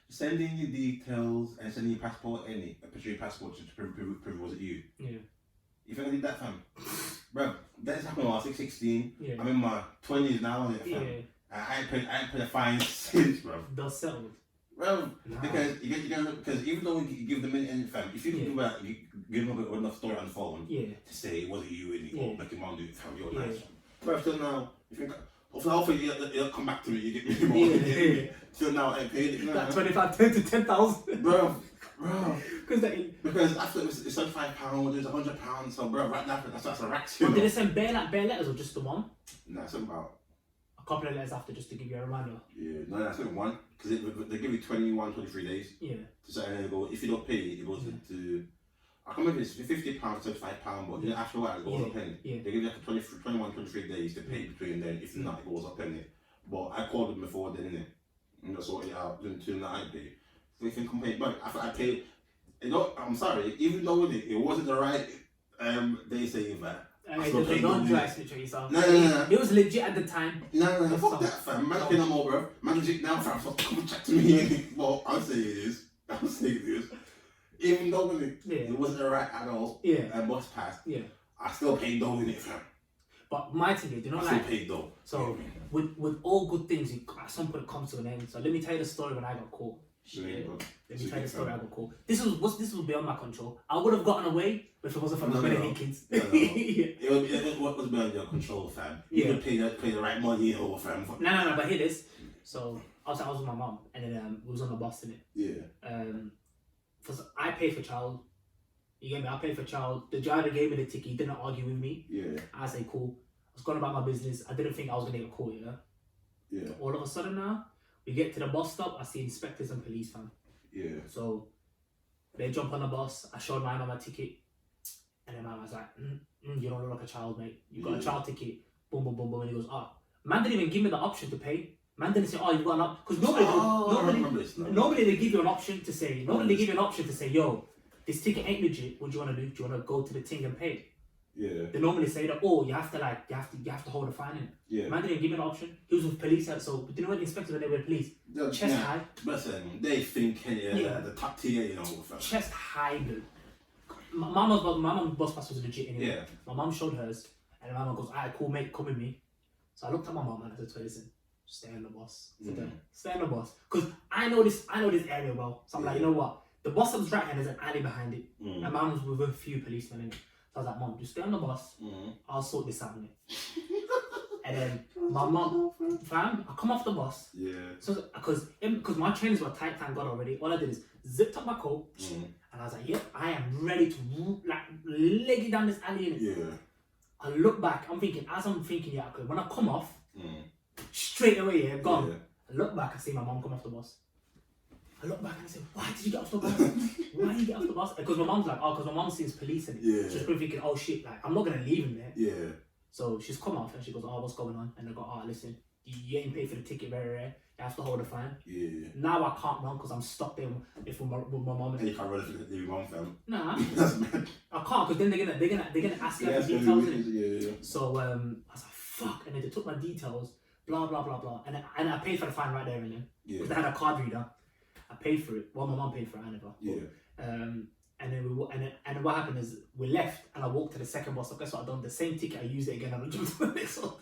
Send in your details and send in your passport in it. A picture of your passport to prove it wasn't you. You think I did that, fam? Bro, that's happened when I was 16. I'm in my 20s now, and I ain't paid a fine since, bro. They're settled. Bro, because even though you give them in fam, if you can give them enough story on the phone to say it wasn't you in it, or make your mom do it, fam, you're nice, fam. Bro, still now, you think, hopefully you'll come back to me, you get me more. Still now, I paid it. That 25 turned to 10,000. Bro. Because after it's £75, it's £100, so bro, right now that's a rack. Did they send bare letters or just the one? No, it's about a couple of letters after just to give you a reminder. No, that's not one because they give you 21, 23 days. To say and they go if you don't pay it goes into I can't remember if it's £50, £75, but then after a while it goes up in it. They give you like 21, 23 days to pay between then. If not, it goes up in it. But I called them before then, innit? And I sorted it out. Then I pay. If you complain, but I paid. You know, I'm sorry. Even though it wasn't the right day saver. Don't dry switch on yourself. No. It was legit at the time. No, fuck that, fam. Man, pay no more, bro. Man, legit now, fam. So come and chat to me. Well, I'm saying this. Even though it wasn't the right at all. And bus pass. I still paid though in it, fam. But my thing is, I still paid though. So with all good things, at some point it comes to an end. So let me tell you the story when I got caught. Let me tell you the story I got caught. This was beyond my control. I would have gotten away if it wasn't for the Benedict kids. What was beyond your control, fam? You could pay the right money over, fam. No, but hear this. So I was with my mum, and then we was on the bus, innit? I paid for child. You get me? I paid for child. The driver gave me the ticket. He didn't argue with me. I say cool. I was going about my business. I didn't think I was gonna get caught. All of a sudden now, we get to the bus stop. I see inspectors and police, fam. So they jump on the bus. I showed my mum my ticket, and then my mum was like, "You don't look like a child, mate. You got a child ticket." Boom, boom, boom, boom. And he goes, "Man didn't even give me the option to pay. Man didn't say, oh, you've got an option. Because normally they give you an option to say, yo, this ticket ain't legit. What do you want to do? Do you want to go to the thing and pay? Yeah. They normally say that, oh, you have to hold a fine in. Yeah. Man didn't give me an option. He was with police, so you know what the inspector when they were police? Chest high. Listen, they think the top tier, you know. Chest high, dude. My mum's bus pass was legit anyway. Yeah. My mum showed hers, and my mum goes, alright, cool, mate, come with me. So I looked at my mum and I said to her, listen, stay on the bus. Stay on the bus. Because I know this area well. So I'm like, you know what? The bus that was right hand, there's an alley behind it. And my mum was with a few policemen in it. So I was like, Mum, just stay on the bus. I'll sort this out, mate. And then my mum, fam, I come off the bus. Yeah. So because my trainers were tight, thank God already. All I did is zipped up my coat, and I was like, yep, I am ready to leg it down this alley. Yeah. I look back, I'm thinking, yeah, okay, when I come off, straight away, gone. Yeah. I look back, I see my mum come off the bus. I look back and I say, why did you get off the bus? Why did you get off the bus? Because my mum's like, oh, because my mum sees police in it. Yeah. She's probably thinking, oh shit, like, I'm not going to leave him there. Yeah. So she's come off and she goes, oh, what's going on? And I go, oh, listen, you ain't paid for the ticket, very rare. You have to hold a fine. Yeah. Now I can't run because I'm stuck there with my mum. And you can't run if you leave your mum, fam. Nah. I can't because then they're gonna ask her for details. Yeah. So I was like, fuck, and then they took my details, blah blah blah blah, and I paid for the fine right there and then. Yeah. Because I had a card reader. I paid for it. Well, my mum paid for it. I never. Yeah. And then what happened is we left and I walked to the second bus. So guess what I done? The same ticket I used it again and I jumped on the next one.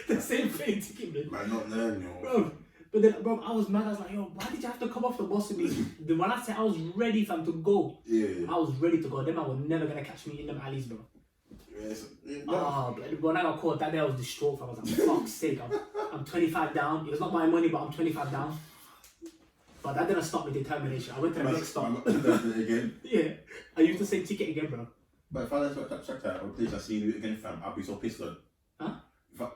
The same plane ticket, man. Not learning, yo. Bro. But then, bro, I was mad. I was like, yo, why did you have to come off the bus with me? Then when I said I was ready for him to go, I was ready to go. Them I was never gonna catch me in them alleys, bro. Yes. But when I got caught that day, I was distraught. I was like, fuck's sake, I'm 25 down. It was not my money, but I'm 25 down. But that didn't stop my determination. I went to the next stop. Again? Yeah. I used the same ticket again, bro. But if I checked out on police, I seen you again, fam, I'd be so pissed, though. Huh?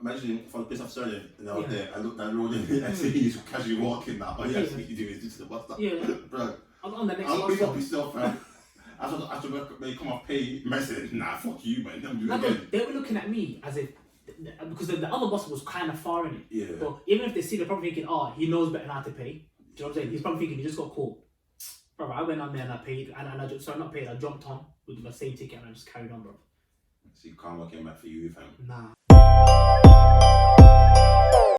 Imagine if I was pissed off Sterling and I was there, I looked down the road and I see you casually walking now. All you actually do is just to the bus stop. Yeah. Bro. I'm on the next I'll be up yourself, fam. After they come off pay message, nah, fuck you, man. Don't do it again. They were looking at me as if, because the other bus was kind of far in it. Yeah. But even if they see, they're probably thinking, oh, he knows better than how to pay. Do you know what I'm saying? He's probably thinking he just got caught. Bro, I went on there and I paid, I jumped on with my same ticket and I just carried on, bro. See, karma came back for you, fam. Nah.